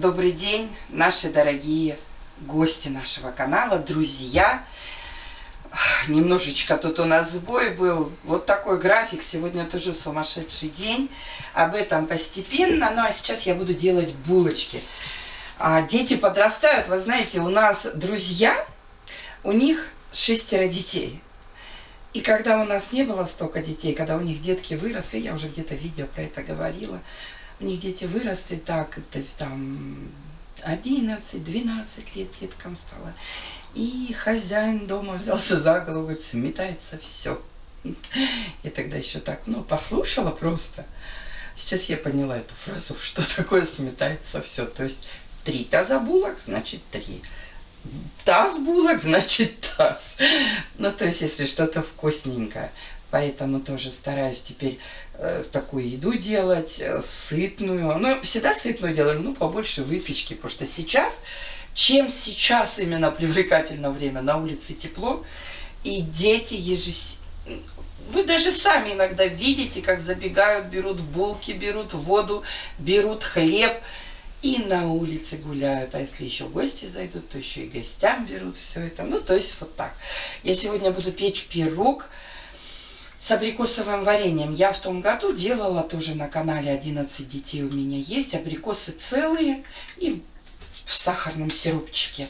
Добрый день, наши дорогие гости нашего канала, друзья. Немножечко тут у нас сбой был. Вот такой график. Сегодня тоже сумасшедший день. Об этом постепенно. Ну а сейчас я буду делать булочки. Дети подрастают. Вы знаете, у нас друзья, у них 6 детей. И когда у нас не было столько детей, когда у них детки выросли, я уже где-то видео про это говорила, у них дети выросли так, там 11-12 лет деткам стало. И хозяин дома взялся за голову, говорит, сметается все. Я тогда еще так, послушала просто. Сейчас я поняла эту фразу, что такое сметается все. То есть 3 таза булок, значит 3. Таз булок, значит таз. То есть если что-то вкусненькое. Поэтому тоже стараюсь теперь такую еду делать, сытную. Всегда сытную делаю, побольше выпечки. Потому что сейчас, чем сейчас именно привлекательное время, на улице тепло, и дети Вы даже сами иногда видите, как забегают, берут булки, берут воду, берут хлеб. И на улице гуляют. А если еще гости зайдут, то еще и гостям берут все это. То есть вот так. Я сегодня буду печь пирог с абрикосовым вареньем. Я в том году делала тоже на канале 11 детей у меня есть. Абрикосы целые и в сахарном сиропчике.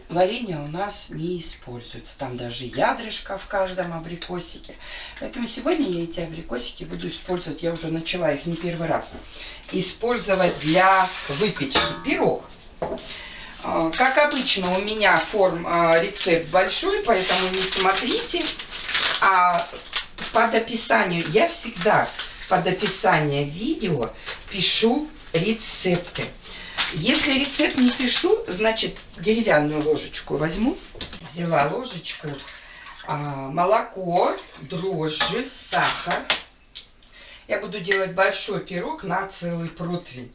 Варенье у нас не используется. Там даже ядрышко в каждом абрикосике. Поэтому сегодня я эти абрикосики буду использовать. Я уже начала их не первый раз использовать для выпечки. Пирог. Как обычно, у меня рецепт большой, поэтому не смотрите. Под описанием, я всегда под описание видео пишу рецепты. Если рецепт не пишу, значит деревянную ложечку возьму. Взяла ложечку, молоко, дрожжи, сахар. Я буду делать большой пирог на целый противень.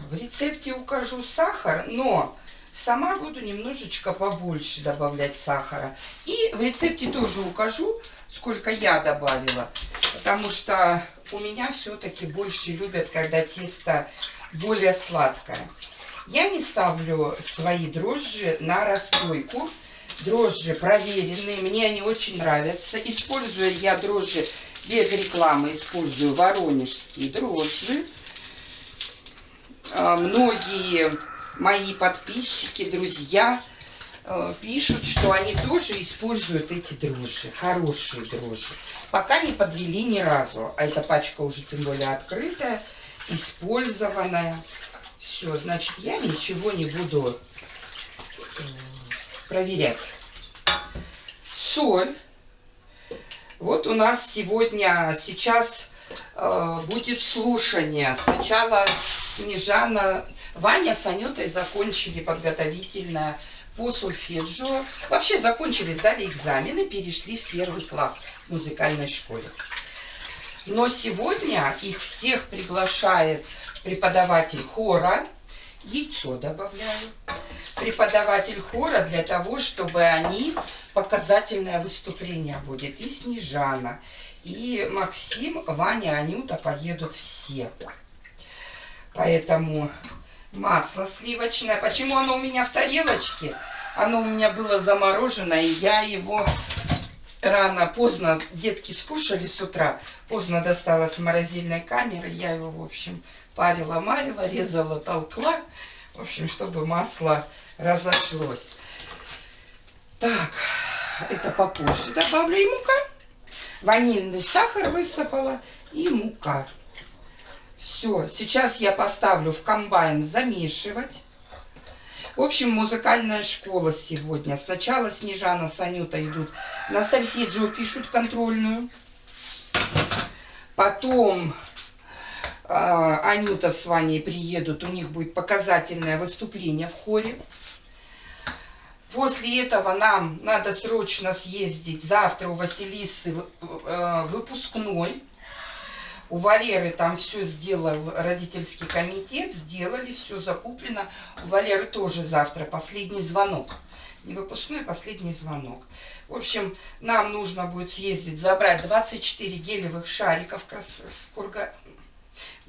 В рецепте укажу сахар, но сама буду немножечко побольше добавлять сахара. И в рецепте тоже укажу, сколько я добавила. Потому что у меня все-таки больше любят, когда тесто более сладкое. Я не ставлю свои дрожжи на расстойку. Дрожжи проверенные, мне они очень нравятся. Использую я дрожжи без рекламы, использую воронежские дрожжи. Многие мои подписчики, друзья пишут, что они тоже используют эти дрожжи, хорошие дрожжи. Пока не подвели ни разу. А эта пачка уже тем более открытая, использованная. Все, значит, я ничего не буду проверять. Соль. Вот у нас сейчас будет слушание. Сначала Снежана, Ваня с Анютой закончили подготовительное по сольфеджио. Вообще закончили, сдали экзамены, перешли в 1 класс в музыкальной школе. Но сегодня их всех приглашает преподаватель хора. Яйцо добавляю. Преподаватель хора для того, чтобы они... Показательное выступление будет. И Снежана, и Максим, Ваня, Анюта поедут все. Поэтому масло сливочное. Почему оно у меня в тарелочке? Оно у меня было заморожено, и я его поздно, детки скушали с утра, поздно достала с морозильной камеры. Я его, в общем, парила-марила, резала, толкла. В общем, чтобы масло разошлось. Так, это попозже добавлю. И мука. Ванильный сахар высыпала и мука. Все, сейчас я поставлю в комбайн замешивать. В общем, музыкальная школа сегодня. Сначала Снежана с Анютой идут на сольфеджио, пишут контрольную. Потом Анюта с Ваней приедут, у них будет показательное выступление в хоре. После этого нам надо срочно съездить завтра у Василисы выпускной. У Валеры там все сделал родительский комитет, сделали, все закуплено. У Валеры тоже завтра последний звонок. Не выпускной, последний звонок. В общем, нам нужно будет съездить, забрать 24 гелевых шариков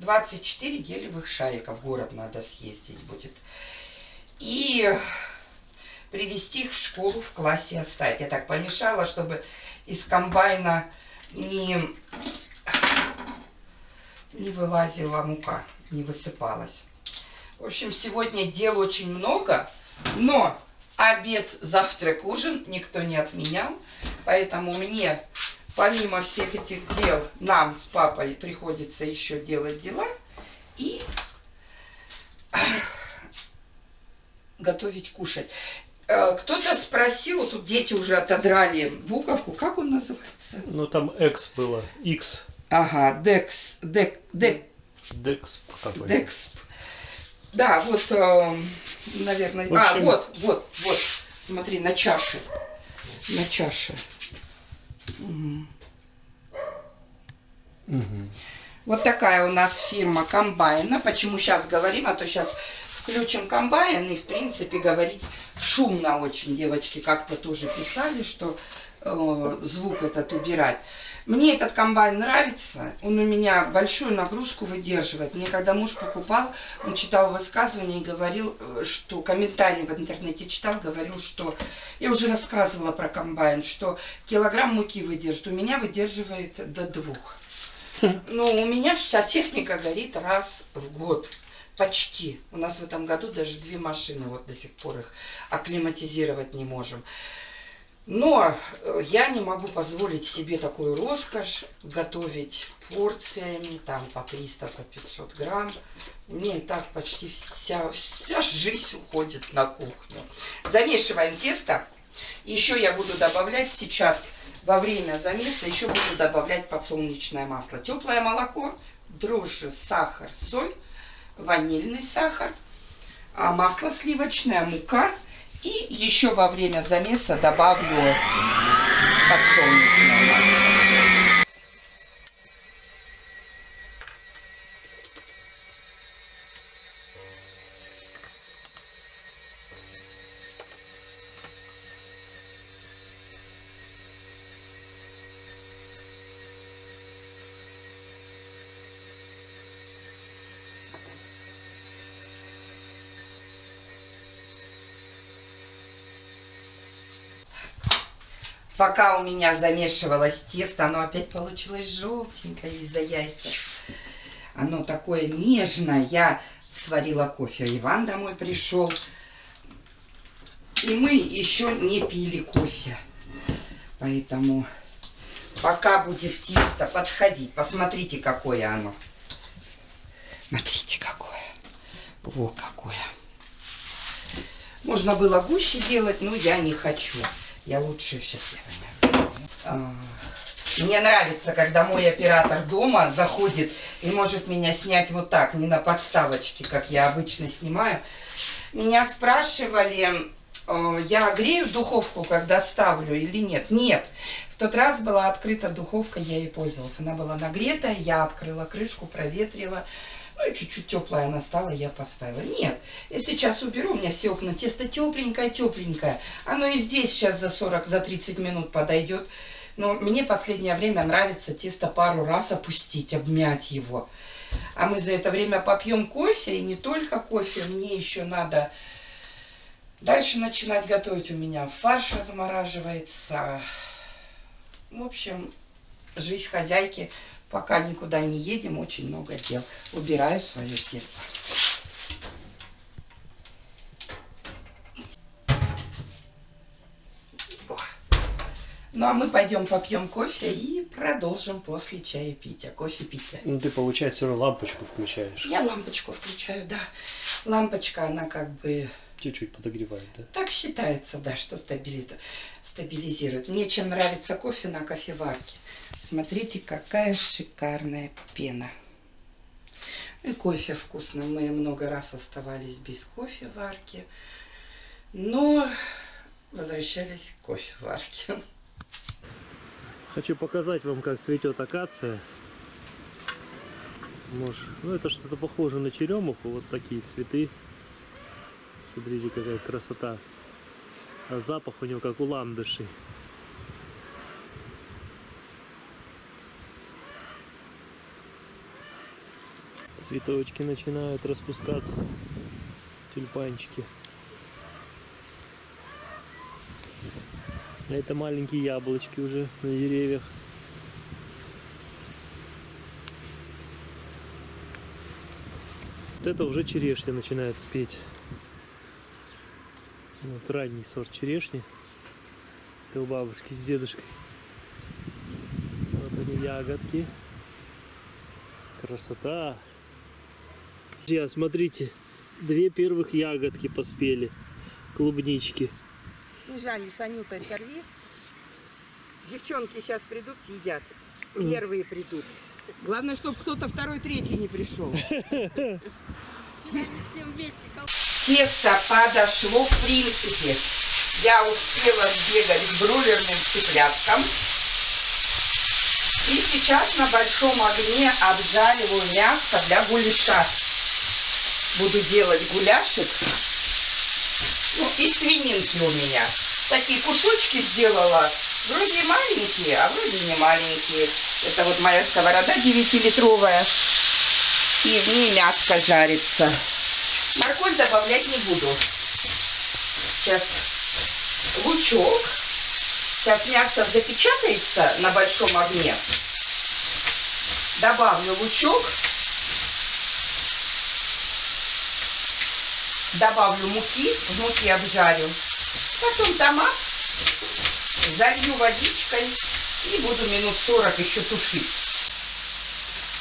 24 гелевых шарика. В город надо съездить будет. И привезти их в школу, в классе оставить. Я так помешала, чтобы из комбайна не вылазила мука, не высыпалась. В общем, сегодня дел очень много, но обед, завтрак, ужин никто не отменял. Поэтому мне, помимо всех этих дел, нам с папой приходится еще делать дела и готовить, кушать. Кто-то спросил, вот тут дети уже отодрали буковку, как он называется? Ну там X было, X. Ага, Декс. Какой? Дексп. Да, вот, наверное, общем... вот, смотри, на чаше. На чаше. Угу. Угу. Вот такая у нас фирма комбайна. Почему сейчас говорим, а то сейчас включим комбайн и, в принципе, говорить шумно очень. Девочки как-то тоже писали, что звук этот убирать. Мне этот комбайн нравится, он у меня большую нагрузку выдерживает. Мне когда муж покупал, он читал высказывания и говорил, что комментарии в интернете читал, говорил, что я уже рассказывала про комбайн, что килограмм муки выдержит, у меня выдерживает до 2. Но у меня вся техника горит раз в год. Почти. У нас в этом году даже 2 машины, вот до сих пор их акклиматизировать не можем. Но я не могу позволить себе такую роскошь готовить порциями, там по 300, по 500 грамм. Мне и так почти вся жизнь уходит на кухню. Замешиваем тесто. Еще я буду добавлять сейчас, во время замеса, еще буду добавлять подсолнечное масло. Теплое молоко, дрожжи, сахар, соль, ванильный сахар, масло сливочное, мука. И еще во время замеса добавлю подсолнечное масло. Пока у меня замешивалось тесто, оно опять получилось желтенькое из-за яйца. Оно такое нежное. Я сварила кофе. Иван домой пришел. И мы еще не пили кофе. Поэтому пока будет тесто подходить, посмотрите, какое оно. Смотрите, какое. Во, какое. Можно было гуще делать, но я не хочу. Я лучше сейчас мне нравится, когда мой оператор дома заходит и может меня снять вот так, не на подставочке, как я обычно снимаю. Меня спрашивали, я грею духовку, когда ставлю или нет. Нет. В тот раз была открыта духовка, я ей пользовалась. Она была нагретая, я открыла крышку, проветрила. Ну и чуть-чуть теплая она стала, я поставила. Нет, я сейчас уберу, у меня все окна, тесто тепленькое. Оно и здесь сейчас за 30 минут подойдет. Но мне последнее время нравится тесто пару раз опустить, обмять его. А мы за это время попьем кофе, и не только кофе, мне еще надо дальше начинать готовить. У меня фарш размораживается. В общем, жизнь хозяйки. Пока никуда не едем, очень много дел. Убираю свое тесто. Ну, а мы пойдем попьем кофе и продолжим после чаепития. Кофе пить. Ну, ты, получается, все равно лампочку включаешь. Я лампочку включаю, да. Лампочка, она как бы... Чуть-чуть подогревает, да? Так считается, да, что стабилизирует. Мне чем нравится кофе на кофеварке. Смотрите, какая шикарная пена. И кофе вкусно. Мы много раз оставались без кофеварки, но возвращались к кофеварке. Хочу показать вам, как цветет акация. Может, ну это что-то похоже на черемуху. Вот такие цветы. Смотрите, какая красота. А запах у него как у ландышей. Цветочки начинают распускаться. Тюльпанчики. А это маленькие яблочки уже на деревьях. Вот это уже черешня начинает спеть. Вот ранний сорт черешни. Это у бабушки с дедушкой. Вот они ягодки. Красота. Друзья, смотрите, две первых ягодки поспели. Клубнички. Снежане с Анютой сорви. Девчонки сейчас придут, съедят. Первые придут. Главное, чтобы кто-то второй, третий не пришел. Тесто подошло в принципе. Я успела сбегать к бройлерным цыпляткам. И сейчас на большом огне обжариваю мясо для гуляша. Буду делать гуляшек. Ну и свининки у меня. Такие кусочки сделала. Вроде маленькие, а вроде не маленькие. Это вот моя сковорода 9-литровая. И в ней мяско жарится. Морковь добавлять не буду. Сейчас лучок. Сейчас мясо запечатается на большом огне. Добавлю лучок. Добавлю муки. В муке обжарю. Потом томат. Залью водичкой. И буду минут 40 еще тушить.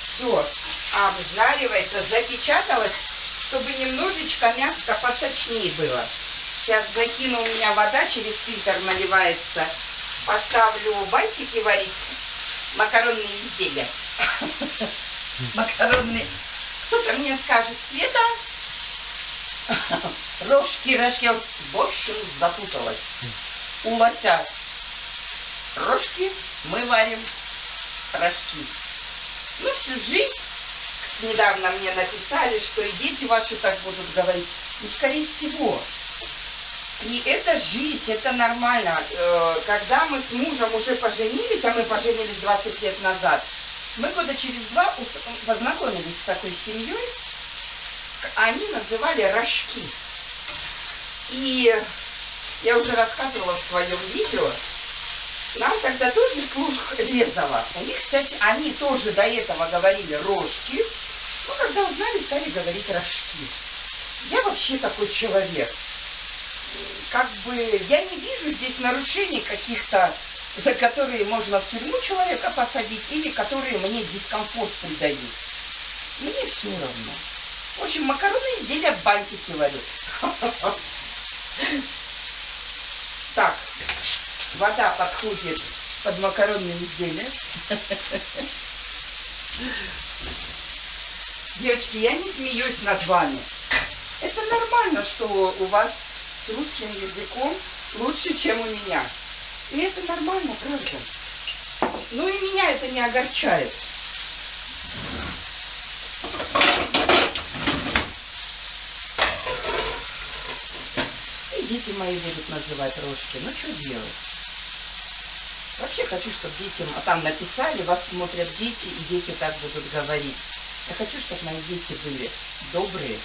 Все. Обжаривается. Запечаталось. Чтобы немножечко мяско посочнее было. Сейчас закину, у меня вода через фильтр наливается. Поставлю бантики варить. Макаронные изделия. Макаронные. Кто-то мне скажет: Света, рожки. Я в общем запуталась. У лося рожки, мы варим рожки. Ну, всю жизнь. Недавно мне написали, что и дети ваши так будут говорить. Ну, скорее всего. И это жизнь, это нормально. Когда мы с мужем уже поженились, а мы поженились 20 лет назад, мы года через 2 познакомились с такой семьей. Они называли рожки. И я уже рассказывала в своем видео, нам тогда тоже слух резало. У них, кстати, они тоже до этого говорили рожки. Ну, когда узнали, стали говорить рожки. Я вообще такой человек. Как бы я не вижу здесь нарушений каких-то, за которые можно в тюрьму человека посадить, или которые мне дискомфорт придают. Мне все равно. В общем, макаронные изделия, бантики варю. Так, вода подходит под макаронные изделия. Девочки, я не смеюсь над вами. Это нормально, что у вас с русским языком лучше, чем у меня. И это нормально, правда. Ну и меня это не огорчает. И дети мои будут называть рожки. Ну что делать? Вообще хочу, чтобы детям... А там написали, вас смотрят дети, и дети так будут говорить. Я хочу, чтобы мои дети были добрые.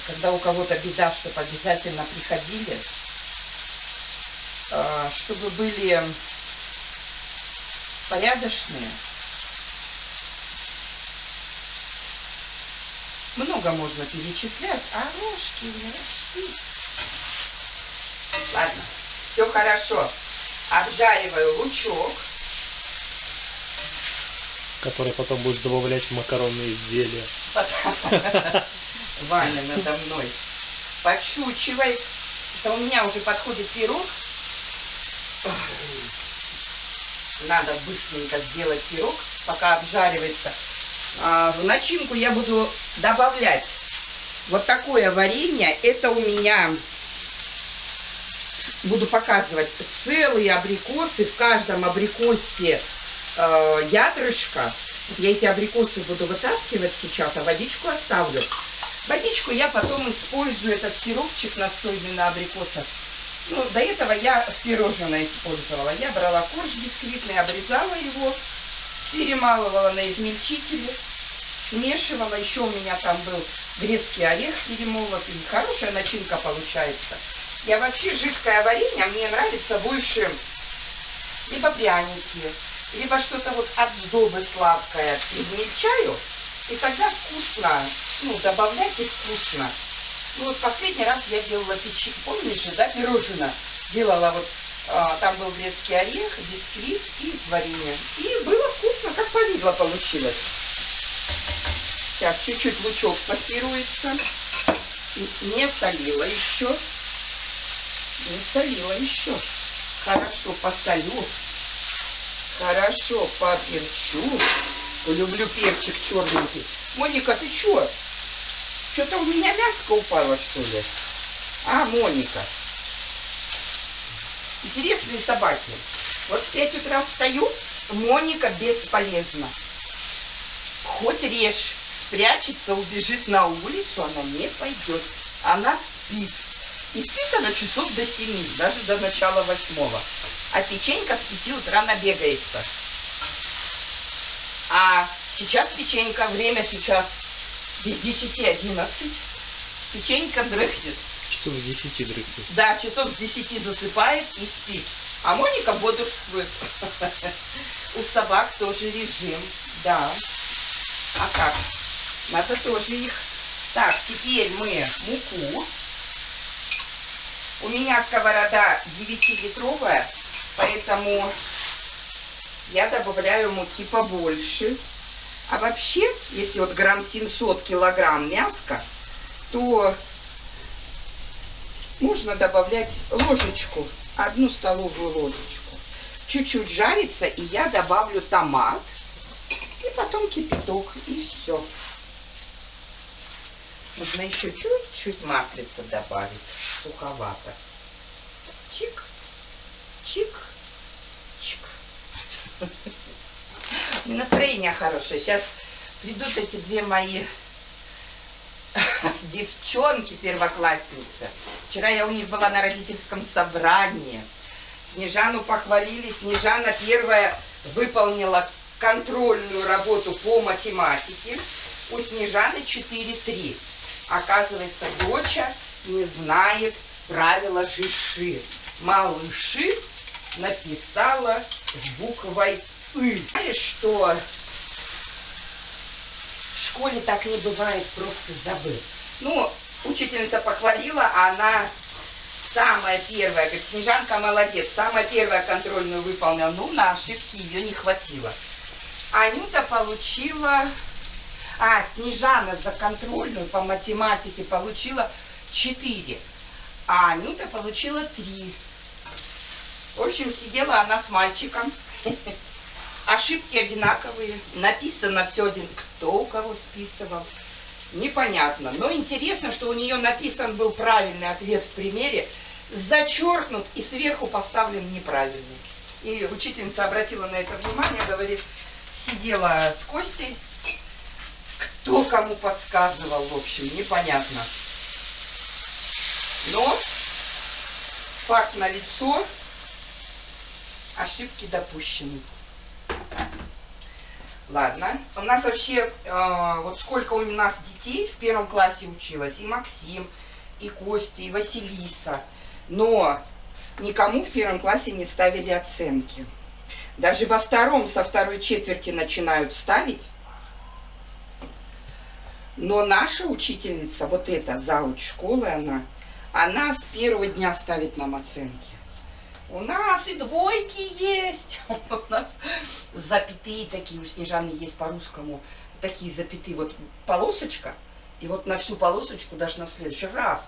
Когда у кого-то беда, чтобы обязательно приходили. Чтобы были порядочные. Много можно перечислять, а рожки, рожки. Ладно, все хорошо. Обжариваю лучок. Который потом будешь добавлять в макаронные изделия. Ваня надо мной подшучивай, что у меня уже подходит пирог. Надо быстренько сделать пирог, пока обжаривается. В начинку я буду добавлять вот такое варенье. Это у меня, буду показывать, целые абрикосы. В каждом абрикосе ядрышко. Я эти абрикосы буду вытаскивать сейчас, а водичку оставлю. Водичку я потом использую, этот сиропчик настойный на абрикосах. Ну, до этого я пирожное использовала. Я брала корж бисквитный, обрезала его, перемалывала на измельчителе, смешивала. Еще у меня там был грецкий орех перемолотый. Хорошая начинка получается. Я вообще жидкое варенье, мне нравится больше либо пряники, либо что-то вот от сдобы сладкое измельчаю. И тогда вкусно, ну, добавлять и вкусно. Ну, вот последний раз я делала печенье, помнишь же, да, пирожное? Делала вот, там был грецкий орех, бисквит и варенье. И было вкусно, как повидло получилось. Сейчас чуть-чуть лучок пассируется. Не солила еще. Не солила еще. Хорошо посолю. Хорошо поперчу. Люблю перчик черненький. Моника, ты чё? Что-то у меня мяско упало, что ли? А, Моника. Интересные собаки. Вот в 5 утра встаю, Моника бесполезна. Хоть режь, спрячется, убежит на улицу, она не пойдет. Она спит. И спит она часов до 7, даже до начала 8. А печенька с 5 утра набегается. А сейчас печенька, время сейчас без 10-11. Печенька дрыхнет. Часов с 10 дрыхнет. Да, часов с 10 засыпает и спит. А Моника бодрствует. У собак тоже режим. Да. А как? Надо тоже их. Так, теперь мы муку. У меня сковорода 9-литровая, поэтому я добавляю муки побольше. А вообще, если вот грамм 700 килограмм мяска, то можно добавлять ложечку, 1 столовую ложечку. Чуть-чуть жарится, и я добавлю томат. И потом кипяток, и все. Нужно еще чуть-чуть маслица добавить, суховато. Чик, чик, чик. Настроение хорошее. Сейчас придут эти две мои девчонки, первоклассницы. Вчера я у них была на родительском собрании. Снежану похвалили. Снежана первая выполнила контрольную работу по математике. У Снежаны 4-3. Оказывается, доча не знает правила Жиши. Малыши написала с буквой «ы». Знаешь, что в школе так не бывает, просто забыл. Ну, учительница похвалила, а она самая первая, говорит, Снежанка молодец, самая первая контрольную выполнила. Ну, на ошибки ее не хватило. Анюта получила... Снежана за контрольную по математике получила 4, а Анюта получила 3. В общем, сидела она с мальчиком. Ошибки одинаковые. Написано все один, кто у кого списывал. Непонятно. Но интересно, что у нее написан был правильный ответ в примере, зачеркнут и сверху поставлен неправильный. И учительница обратила на это внимание, говорит, сидела с Костей, кто кому подсказывал, в общем, непонятно. Но факт налицо, ошибки допущены. Ладно, у нас вообще, вот сколько у нас детей в 1 классе училось, и Максим, и Костя, и Василиса, но никому в 1 классе не ставили оценки. Даже во 2 со 2 четверти начинают ставить. Но наша учительница, вот эта зауч школы, она с 1-го дня ставит нам оценки. У нас и двойки есть. У нас запятые такие, у Снежаны есть по-русскому, такие запятые, вот полосочка, и вот на всю полосочку даже на следующий раз,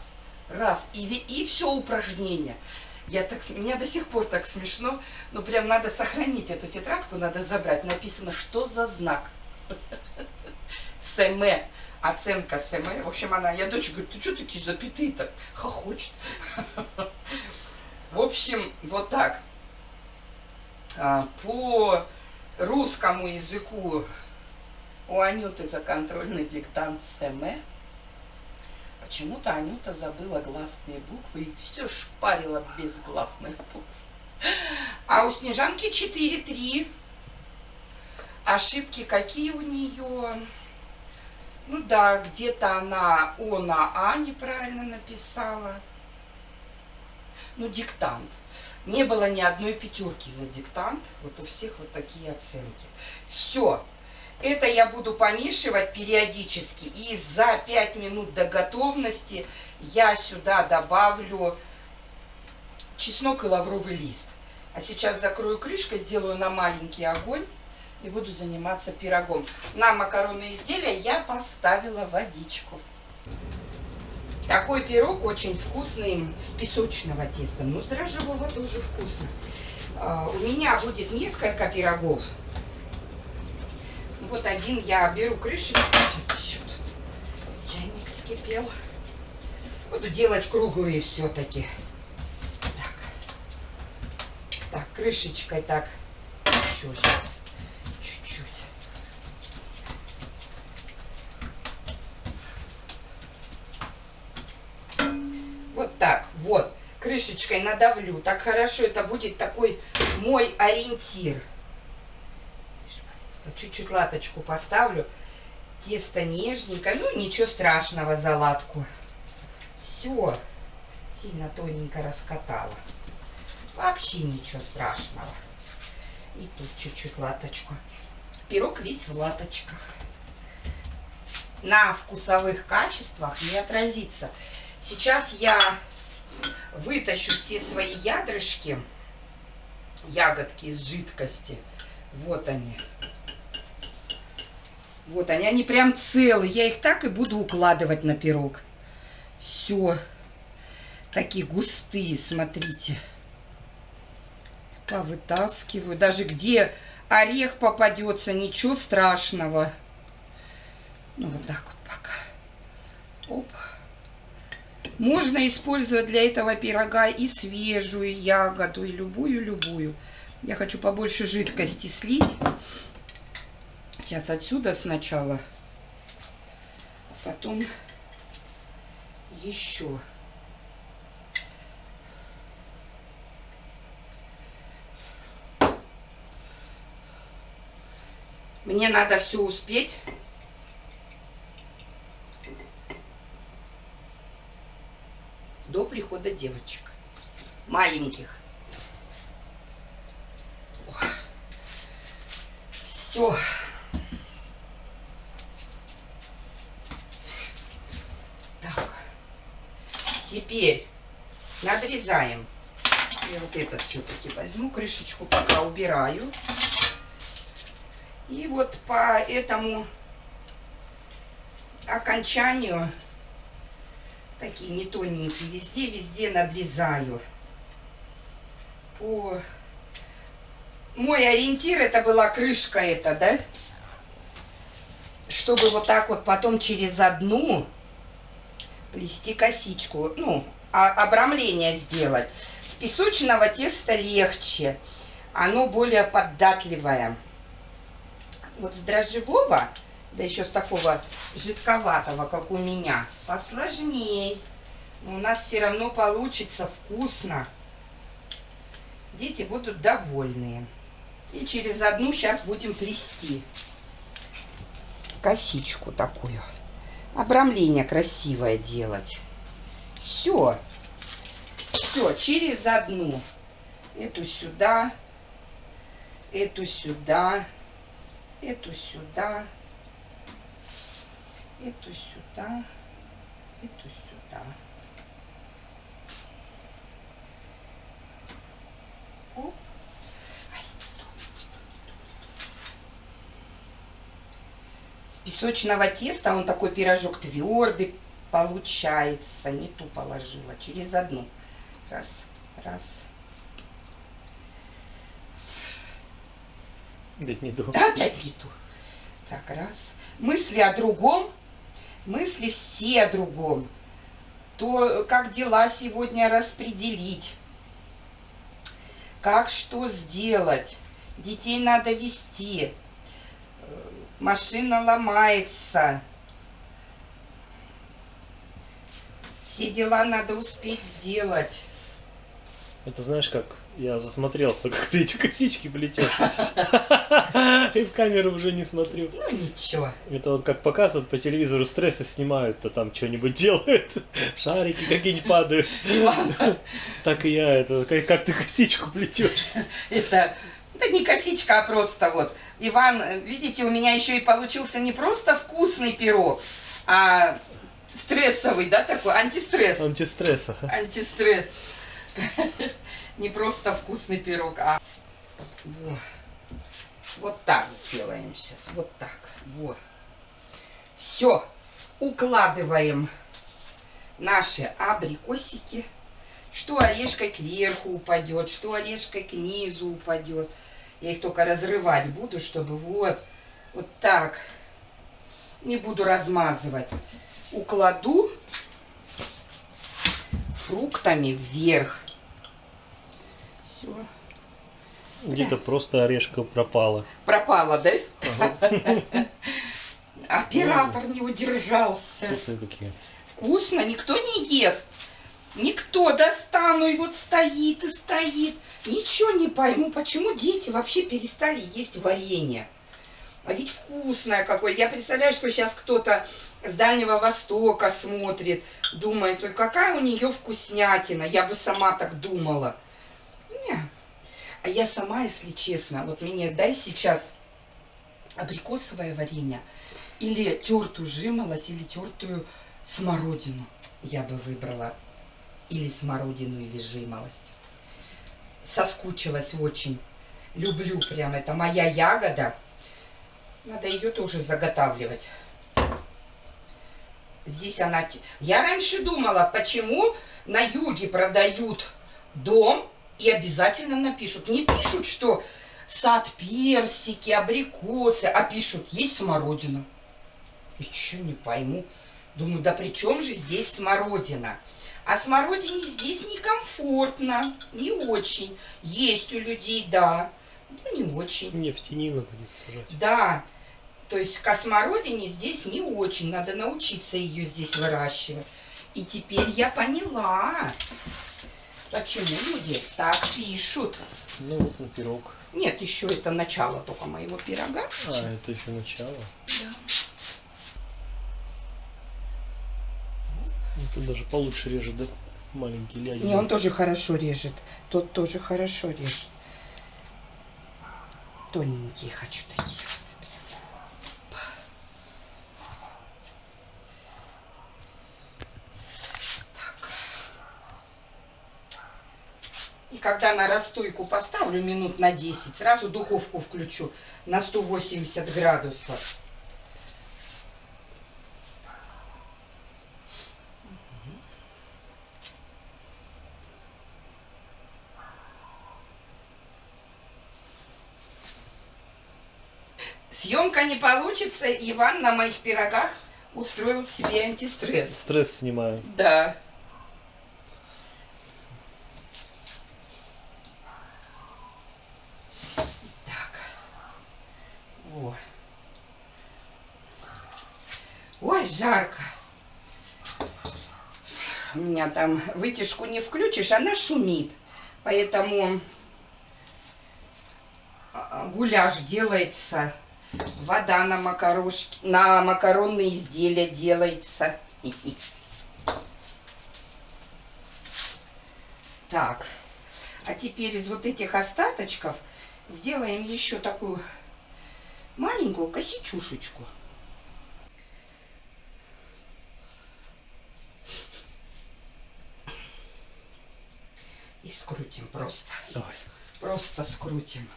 и все упражнение. Мне до сих пор так смешно, но прям надо сохранить эту тетрадку, надо забрать. Написано, что за знак. СМ. Оценка СМ. В общем, я дочь говорю, ты что такие запятые так хохочет? В общем, вот так. По русскому языку у Анюты за контрольный диктант СМ. Почему-то Анюта забыла гласные буквы и все шпарила без гласных букв. А у Снежанки 4-3. Ошибки какие у нее? Ну да, где-то она О на А неправильно написала. Ну, диктант. Не было ни одной пятерки за диктант. Вот у всех вот такие оценки. Все. Это я буду помешивать периодически. И за 5 минут до готовности я сюда добавлю чеснок и лавровый лист. А сейчас закрою крышкой, сделаю на маленький огонь и буду заниматься пирогом. На макаронные изделия я поставила водичку. Такой пирог очень вкусный, с песочного теста. Ну, с дрожжевого тоже вкусно. У меня будет несколько пирогов. Вот один я беру крышечку. Сейчас еще тут чайник вскипел. Буду делать круглые все-таки. Так, крышечкой так. Еще сейчас. Чуть-чуть. Вот так, вот. Крышечкой надавлю. Так хорошо, это будет такой мой ориентир. Чуть-чуть латочку поставлю. Тесто нежненькое. Ну, ничего страшного за латку. Все. Сильно тоненько раскатала. Вообще ничего страшного. И тут чуть-чуть латочку. Пирог весь в латочках. На вкусовых качествах не отразится. Сейчас я вытащу все свои ядрышки, ягодки из жидкости. Вот они. Вот они прям целые. Я их так и буду укладывать на пирог. Все. Такие густые, смотрите. Повытаскиваю. Даже где орех попадется, ничего страшного. Ну, вот так вот пока. Оп. Можно использовать для этого пирога и свежую ягоду, и любую-любую. Я хочу побольше жидкости слить. Сейчас отсюда сначала. Потом еще. Мне надо все успеть. До прихода девочек. Маленьких. Все. Так. Теперь надрезаем. Я вот этот все-таки возьму. Крышечку пока убираю. И вот по этому окончанию, такие не тоненькие, везде надрезаю. Мой ориентир это была крышка эта, да? Чтобы вот так вот потом через одну плести косичку. Ну, обрамление сделать. С песочного теста легче. Оно более податливое. Вот с дрожжевого, да еще с такого жидковатого, как у меня, посложнее. Но у нас все равно получится вкусно. Дети будут довольные. И через одну сейчас будем плести косичку такую. Обрамление красивое делать. Все. Все, через одну. Эту сюда, эту сюда. Эту сюда, эту сюда, эту сюда. Оп. С песочного теста он такой пирожок твердый получается. Не ту положила, через одну. Раз, раз. Опять не то. Опять не то. Так, раз. Мысли о другом, мысли все о другом. То, как дела сегодня распределить, как что сделать. Детей надо вести. Машина ломается. Все дела надо успеть сделать. Это знаешь как? Я засмотрелся, как ты эти косички плетешь. И в камеру уже не смотрю. Ну ничего. Это вот как показывают по телевизору, стрессы снимают, то там что-нибудь делают. Шарики какие-нибудь падают. Так и я, это как ты косичку плетешь. Это не косичка, а просто вот. Иван, видите, у меня еще и получился не просто вкусный пирог, а стрессовый, да, такой, антистресс. Антистресса. Антистресс. Не просто вкусный пирог, а... Вот так сделаем сейчас, вот так. Вот. Все. Укладываем наши абрикосики. Что орешкой кверху упадет, что орешкой к низу упадет. Я их только разрывать буду, чтобы вот так. Не буду размазывать. Укладу фруктами вверх. Все. Где-то просто орешка пропала. Пропала, да? Ага. Оператор не удержался. Вкусные такие. Вкусно, никто не ест. Никто, достану, и вот стоит и стоит. Ничего не пойму, почему дети вообще перестали есть варенье. А ведь вкусное какое. Я представляю, что сейчас кто-то с Дальнего Востока смотрит, думает, ой, какая у нее вкуснятина. Я бы сама так думала. Не. А я сама, если честно, вот мне дай сейчас абрикосовое варенье, или тертую жимолость, или тертую смородину. Я бы выбрала или смородину, или жимолость. Соскучилась очень. Люблю прям, это моя ягода. Надо ее тоже заготавливать. Здесь она... Я раньше думала, почему на юге продают дом и обязательно напишут. Не пишут, что сад персики, абрикосы, а пишут, есть смородина. И что, не пойму. Думаю, да при чем же здесь смородина? А смородине здесь некомфортно, не очень. Есть у людей, да, но не очень. Не, в тени надо сажать. Да, то есть к смородине здесь не очень. Надо научиться ее здесь выращивать. И теперь я поняла, почему люди так пишут. Ну вот он пирог. Нет, еще это начало только моего пирога. А, это еще начало. Да. Это даже получше режет, да? Маленький лядин. Не, он тоже хорошо режет. Тот тоже хорошо режет. Тоненькие хочу такие. Так. И когда на расстойку поставлю минут на 10, сразу духовку включу на 180 градусов. Съемка не получится, Иван на моих пирогах устроил себе антистресс. Стресс снимаю. Да. Так. О. Ой, жарко. У меня там вытяжку не включишь, она шумит. Поэтому гуляш делается. Вода на макарошки, на макаронные изделия делается. Так, а теперь из вот этих остаточков сделаем еще такую маленькую косичушечку. И скрутим просто. Давай. Просто скрутим.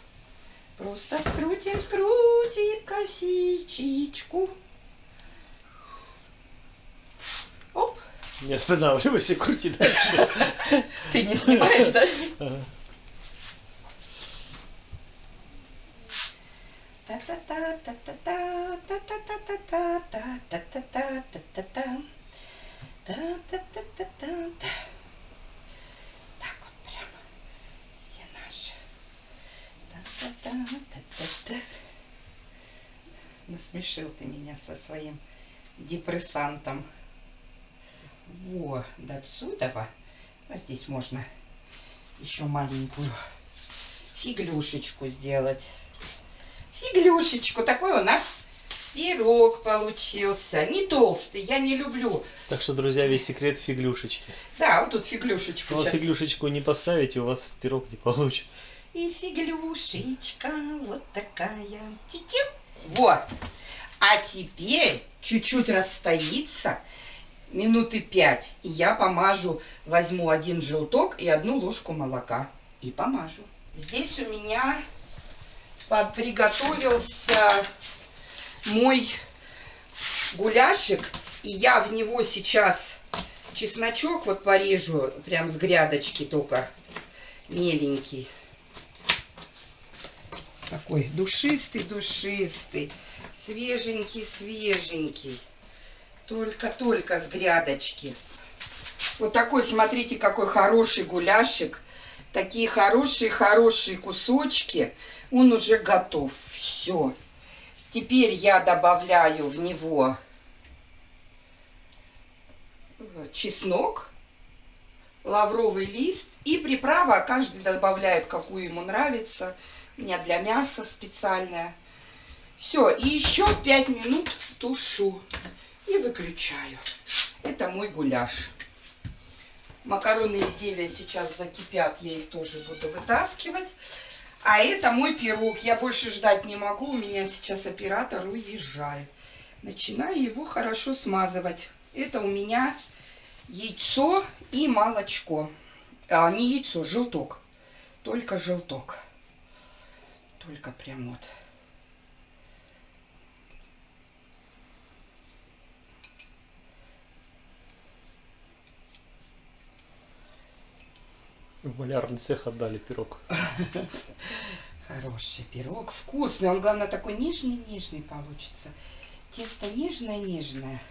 Просто скрутим, скрутим косичечку. Оп. Не останавливайся, крути дальше. Ты не снимаешь, да? Ага. Так вот прям все наши. Насмешил ты меня со своим депрессантом. Во, до отсюда. Вот здесь можно еще маленькую фиглюшечку сделать. Фиглюшечку. Такой у нас пирог получился. Не толстый, я не люблю. Так что, друзья, весь секрет в фиглюшечке. Да, вот тут фиглюшечку. Но сейчас. фиглюшечку не поставите, у вас пирог не получится. И фиглюшечка вот такая. Тетим. Вот. А теперь чуть-чуть расстоится, минуты 5. И я помажу, возьму 1 желток и 1 ложку молока. И помажу. Здесь у меня приготовился мой гуляшик. И я в него сейчас чесночок вот порежу, прям с грядочки только, меленький. Такой душистый, свеженький. Только с грядочки. Вот такой, смотрите, какой хороший гуляшик. Такие хорошие кусочки. Он уже готов. Все. Теперь я добавляю в него чеснок, лавровый лист и приправа. Каждый добавляет, какую ему нравится. У меня для мяса специальная. Все, и еще 5 минут тушу. И выключаю. Это мой гуляш. Макаронные изделия сейчас закипят. Я их тоже буду вытаскивать. А это мой пирог. Я больше ждать не могу. У меня сейчас оператор уезжает. Начинаю его хорошо смазывать. Это у меня яйцо и молочко. Не яйцо, желток. Только желток. Только прям вот. В малярный цех отдали пирог. Хороший пирог. Вкусный. Он, главное, такой нежный получится. Тесто нежное.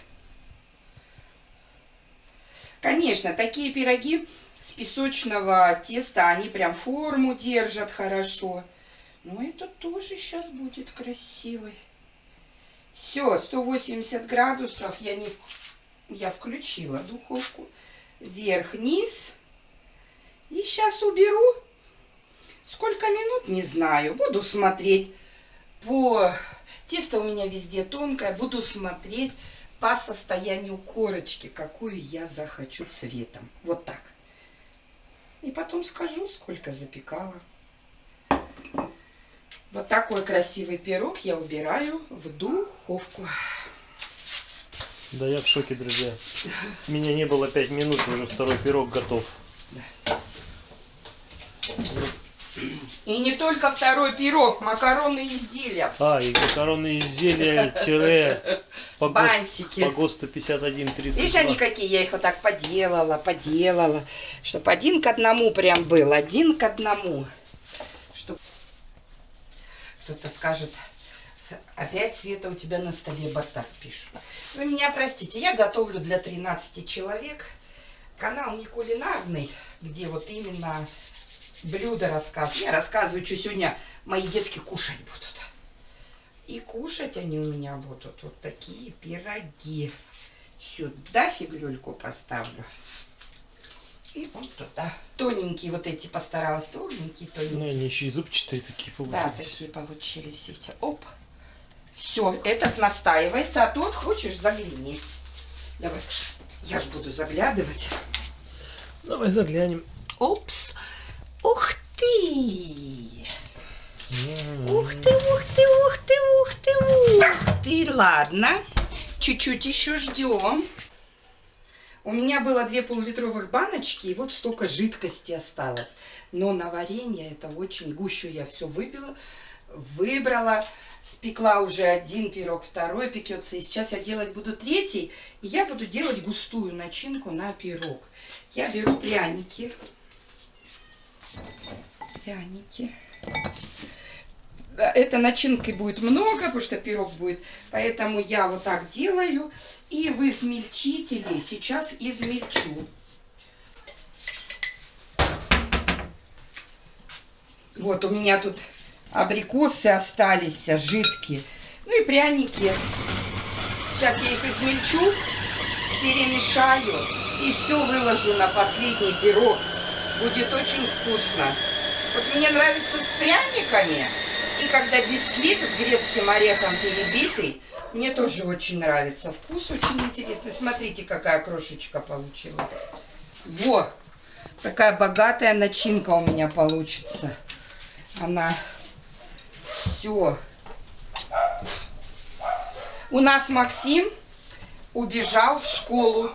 Конечно, такие пироги с песочного теста, они прям форму держат хорошо. Но это тоже сейчас будет красивый. Все, 180 градусов. Я включила духовку. Вверх-вниз. И сейчас уберу. Сколько минут, не знаю. Буду смотреть по... Тесто у меня везде тонкое. Буду смотреть по состоянию корочки, какую я захочу цветом. Вот так. И потом скажу, сколько запекала. Вот такой красивый пирог я убираю в духовку. Да я в шоке, друзья. Меня не было 5 минут, уже второй пирог готов. И не только второй пирог, макаронные изделия. И макаронные изделия по бантики. По ГОСТу 5132. Видишь, они какие, я их вот так поделала, чтобы 1 к 1 прям был, 1 к 1. Чтоб... Кто-то скажет, опять, Света, у тебя на столе бардак пишут. Вы меня простите, я готовлю для 13 человек. Канал не кулинарный, где вот именно блюда рассказываю. Я рассказываю, что сегодня мои детки кушать будут. И кушать они у меня будут вот такие пироги. Сюда фиглюльку поставлю. И вот туда. Тоненькие вот эти постаралась. Тоненькие. Ну, они еще и зубчатые такие получились. Да, такие получились эти. Оп. Все, этот настаивается, а тот хочешь, загляни. Давай. Я ж буду заглядывать. Давай заглянем. Опс. Ух ты! Ух ты! Ладно. Чуть-чуть еще ждем. У меня было 2 пол-литровых баночки, и вот столько жидкости осталось. Но на варенье это очень гущу я все выбрала. Спекла уже 1 пирог, 2 пекется. И сейчас я делать буду 3. И я буду делать густую начинку на пирог. Я беру пряники. Это начинки будет много, потому что пирог будет. Поэтому я вот так делаю. И в измельчителе сейчас измельчу. Вот у меня тут абрикосы остались жидкие. Ну и пряники. Сейчас я их измельчу, перемешаю и все выложу на последний пирог. Будет очень вкусно. Вот мне нравится с пряниками. И когда бисквит с грецким орехом перебитый, мне тоже очень нравится. Вкус очень интересный. Смотрите, какая крошечка получилась. Во! Такая богатая начинка у меня получится. Она все. У нас Максим убежал в школу.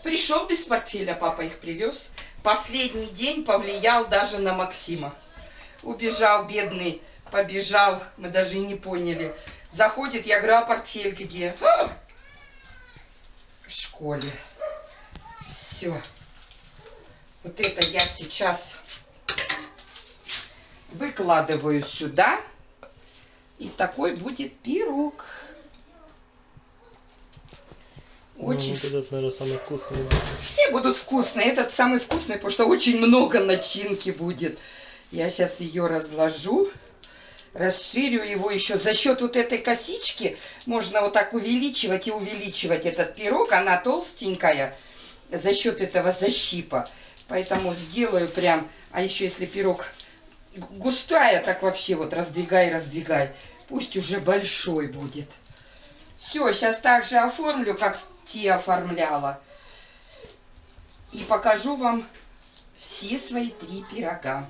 Пришел без портфеля, папа их привез. Последний день повлиял даже на Максима. Убежал, бедный, побежал, мы даже и не поняли. Заходит, я говорю, а портфель где? В школе. Все. Вот это я сейчас выкладываю сюда. И такой будет пирог. Очень. Ну, вот этот, наверное, самый вкусный. Все будут вкусные. Этот самый вкусный, потому что очень много начинки будет. Я сейчас ее разложу. Расширю его еще. За счет вот этой косички можно вот так увеличивать и увеличивать этот пирог. Она толстенькая за счет этого защипа. Поэтому сделаю прям. А еще если пирог густая, так вообще вот раздвигай, раздвигай. Пусть уже большой будет. Все, сейчас также оформлю, как те оформляла. И покажу вам все свои 3 пирога.